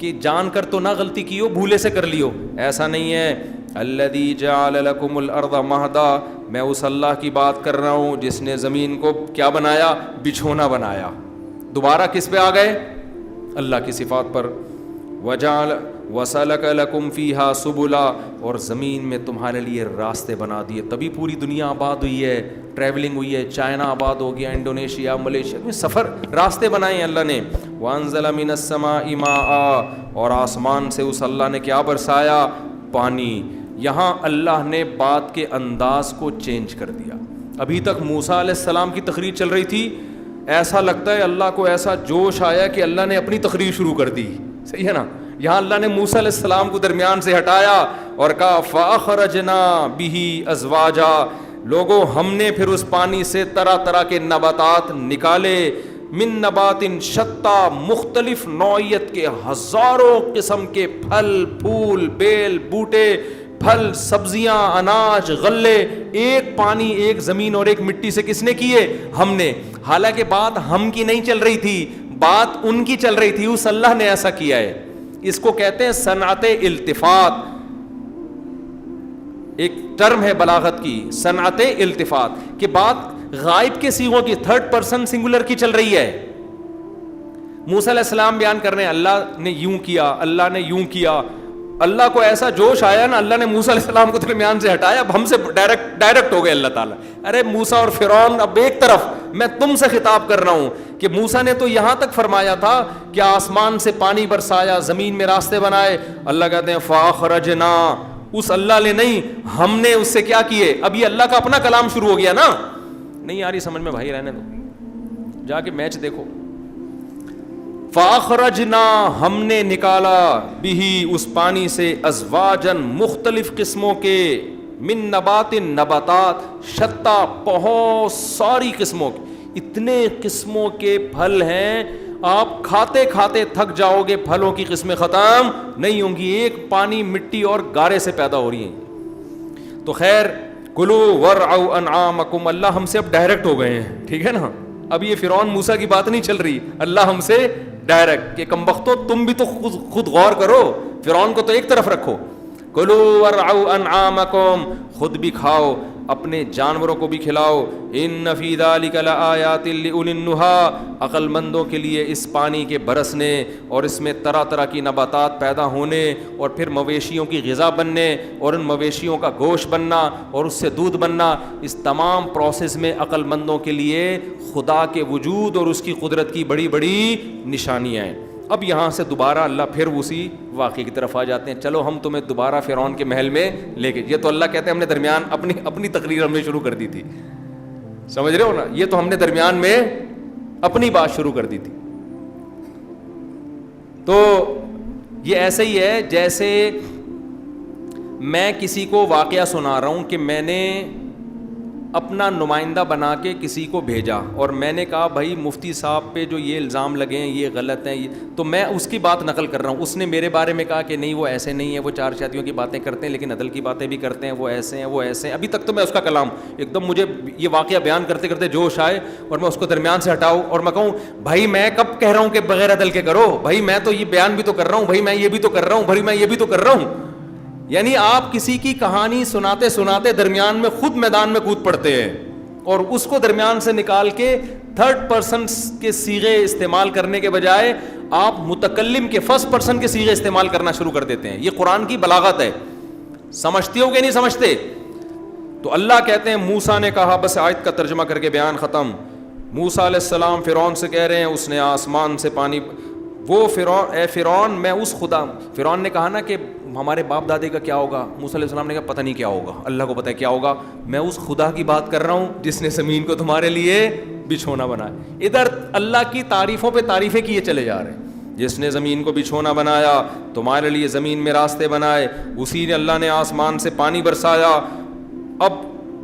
کہ جان کر تو نہ غلطی کی ہو, بھولے سے کر لیو, ایسا نہیں ہے. الذی جعل لکم الارض مہدا, میں اس اللہ کی بات کر رہا ہوں جس نے زمین کو کیا بنایا, بچھونا بنایا. دوبارہ کس پہ آ گئے, اللہ کی صفات پر. وجعل وسلک لکم فیہا سبلا, اور زمین میں تمہارے لیے راستے بنا دیے, تبھی پوری دنیا آباد ہوئی ہے, ٹریولنگ ہوئی ہے, چائنا آباد ہو گیا, انڈونیشیا, ملیشیا میں سفر, راستے بنائے ہیں اللہ نے. وانزل من السماء ماء, اور آسمان سے اس اللہ نے کیا برسایا, پانی. یہاں اللہ نے بات کے انداز کو چینج کر دیا. ابھی تک موسیٰ علیہ السلام کی تقریر چل رہی تھی, ایسا لگتا ہے اللہ کو ایسا جوش آیا کہ اللہ نے اپنی تقریر شروع کر دی, صحیح ہے نا. یہاں اللہ نے موسیٰ علیہ السلام کو درمیان سے ہٹایا اور کہا فَأَخْرَجْنَا بِهِ أَزْوَاجًا, لوگوں ہم نے پھر اس پانی سے طرح طرح کے نباتات نکالے, من نبات شتّا, مختلف نوعیت کے ہزاروں قسم کے پھل پھول, بیل بوٹے, پھل سبزیاں, اناج, غلے, ایک پانی, ایک زمین اور ایک مٹی سے کس نے کیے, ہم نے. حالانکہ بات ہم کی نہیں چل رہی تھی, بات ان کی چل رہی تھی, اس اللہ نے ایسا کیا ہے. اس کو کہتے ہیں صنعت التفات, ایک ٹرم ہے بلاغت کی, صنعت التفات, کہ بات غائب کے صیغوں کی, تھرڈ پرسن سنگولر کی چل رہی ہے. موسیٰ علیہ السلام بیان کر رہے ہیں اللہ نے یوں کیا, اللہ نے یوں کیا, اللہ کو ایسا جوش آیا نا, اللہ نے موسیٰ علیہ السلام کو درمیان سے ہٹایا, اب ہم سے ڈائریکٹ ہو گئے اللہ تعالیٰ. ارے موسیٰ اور فرعون اب ایک طرف, میں تم سے خطاب کر رہا ہوں کہ موسیٰ نے تو یہاں تک فرمایا تھا کہ آسمان سے پانی برسایا, زمین میں راستے بنائے. اللہ کہتے ہیں فاخرجنا, اس اللہ نے نہیں, ہم نے اس سے کیا کیے. اب یہ اللہ کا اپنا کلام شروع ہو گیا نا. نہیں آ رہی سمجھ میں بھائی, رہنے دو, جا کے میچ دیکھو. فاخرجنا, ہم نے نکالا, بھی اس پانی سے, ازواجن, مختلف قسموں کے, من نبات, نباتات, شتا, بہت ساری قسموں کے, اتنے قسموں کے پھل ہیں, آپ کھاتے کھاتے تھک جاؤ گے, پھلوں کی قسمیں ختم نہیں ہوں گی, ایک پانی, مٹی اور گارے سے پیدا ہو رہی ہیں. تو خیر, کلو ورعوا انعامکم, اللہ ہم سے اب ڈائریکٹ ہو گئے ہیں, ٹھیک ہے نا. اب یہ فرعون موسیٰ کی بات نہیں چل رہی, اللہ ہم سے ڈائریکٹ, کہ کم بختو تم بھی تو خود غور کرو, فرعون کو تو ایک طرف رکھو. کلو ورعوا انعامکم, خود بھی کھاؤ, اپنے جانوروں کو بھی کھلاؤ. ان فی ذلک لآیات لأولی النہی, عقل مندوں کے لیے اس پانی کے برسنے اور اس میں طرح طرح کی نباتات پیدا ہونے اور پھر مویشیوں کی غذا بننے اور ان مویشیوں کا گوشت بننا اور اس سے دودھ بننا, اس تمام پروسیس میں عقل مندوں کے لیے خدا کے وجود اور اس کی قدرت کی بڑی بڑی نشانیاں ہیں. اب یہاں سے دوبارہ اللہ پھر اسی واقعے کی طرف آ جاتے ہیں. چلو ہم تمہیں دوبارہ فرعون کے محل میں لے کے, یہ تو اللہ کہتے ہیں ہم نے درمیان اپنی تقریر ہم نے شروع کر دی تھی, سمجھ رہے ہو نا, یہ تو ہم نے درمیان میں اپنی بات شروع کر دی تھی. تو یہ ایسا ہی ہے جیسے میں کسی کو واقعہ سنا رہا ہوں کہ میں نے اپنا نمائندہ بنا کے کسی کو بھیجا اور میں نے کہا بھائی مفتی صاحب پہ جو یہ الزام لگے ہیں یہ غلط ہیں, تو میں اس کی بات نقل کر رہا ہوں. اس نے میرے بارے میں کہا کہ نہیں وہ ایسے نہیں ہے, وہ چار شادیوں کی باتیں کرتے ہیں لیکن عدل کی باتیں بھی کرتے ہیں, وہ ایسے ہیں وہ ایسے ہیں. ابھی تک تو میں اس کا کلام ایک دم, مجھے یہ واقعہ بیان کرتے کرتے جوش آئے اور میں اس کو درمیان سے ہٹاؤں اور میں کہوں بھائی میں کب کہہ رہا ہوں کہ بغیر عدل کے کرو, بھائی میں تو یہ بیان بھی تو کر رہا ہوں, بھائی میں یہ بھی تو کر رہا ہوں, بھائی میں یہ بھی تو کر رہا ہوں. یعنی آپ کسی کی کہانی سناتے سناتے درمیان میں خود میدان میں کود پڑتے ہیں اور اس کو درمیان سے نکال کے تھرڈ پرسن کے صیغے استعمال کرنے کے بجائے آپ متکلم کے فرسٹ پرسن کے صیغے استعمال کرنا شروع کر دیتے ہیں. یہ قرآن کی بلاغت ہے, سمجھتے ہو کہ نہیں سمجھتے؟ تو اللہ کہتے ہیں موسیٰ نے کہا, بس آیت کا ترجمہ کر کے بیان ختم. موسیٰ علیہ السلام فرعون سے کہہ رہے ہیں اس نے آسمان سے پانی, وہ فرعون, اے فرعون میں اس خدا, فرعون نے کہا نا کہ ہمارے باپ دادے کا کیا ہوگا, موسیٰ علیہ السلام نے کہا پتہ نہیں کیا ہوگا, اللہ کو پتہ ہے کیا ہوگا, میں اس خدا کی بات کر رہا ہوں جس نے زمین کو تمہارے لیے بچھونا بنایا. ادھر اللہ کی تعریفوں پہ تعریفیں کیے چلے جا رہے ہیں, جس نے زمین کو بچھونا بنایا, تمہارے لیے زمین میں راستے بنائے, اسی نے اللہ نے آسمان سے پانی برسایا. اب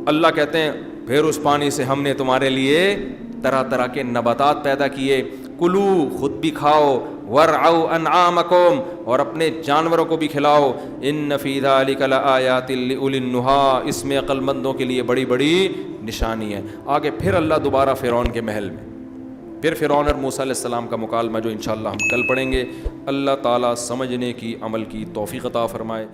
اللہ کہتے ہیں پھر اس پانی سے ہم نے تمہارے لیے طرح طرح کے نباتات پیدا کیے. کلو, خود بھی کھاؤ, ورعوا انعامکم, اور اپنے جانوروں کو بھی کھلاؤ. ان فی ذلک لآیات لأولی النہی, اس میں عقل مندوں کے لیے بڑی بڑی نشانی ہے. آگے پھر اللہ دوبارہ فرعون کے محل میں, پھر فرعون اور موسیٰ علیہ السلام کا مکالمہ جو انشاءاللہ ہم کل پڑھیں گے. اللہ تعالیٰ سمجھنے کی, عمل کی توفیق عطا فرمائے.